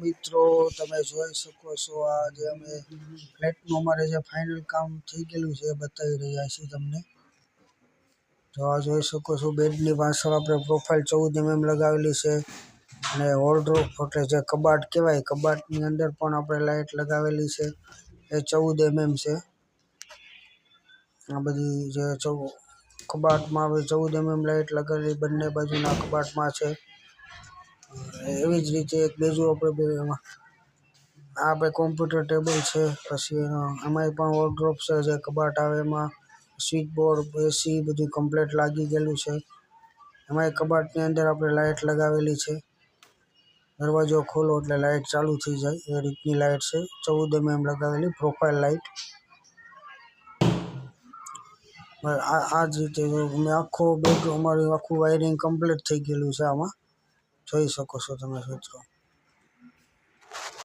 મિત્રો તમે જોઈ શકો છો આ જે અમે ફ્લેટનું અમારે જે ફાઇનલ કામ થઈ ગયેલું છે એ બતાવી રહ્યા છીએ તમને। તો આ જોઈ શકો છો બેડની પાછળ આપણે પ્રોફાઇલ 14 mm લગાવેલી છે અને વોર્ડરોબ એટલે જે કબાટ કહેવાય કબાટની અંદર પણ આપણે લાઇટ લગાવેલી છે એ 14 mm છે। આ બધી જે કબાટમાં આવે 14 mm લાઇટ લગાવેલી બંને બાજુના કબાટમાં છે। એવી જ રીતે એક બીજું આપણે કોમ્પ્યુટર ટેબલ છે પછી એમાંય પણ વોર્ડરોબ છે જે કબાટ આવે એમાં સ્વિચ બોર્ડ એસી બધું કમ્પ્લીટ લાગી ગયેલું છે। એમાંય કબાટની અંદર આપણે લાઇટ લગાવેલી છે દરવાજો ખોલો એટલે લાઇટ ચાલુ થઈ જાય એ રીતની લાઇટ છે 14 mm લગાવેલી પ્રોફાઇલ લાઇટ। આ જ રીતે અમે આખો બેડરૂમ અમારું આખું વાયરિંગ કમ્પ્લીટ થઈ ગયેલું છે આમાં જોઈ શકો છો તમે મિત્રો।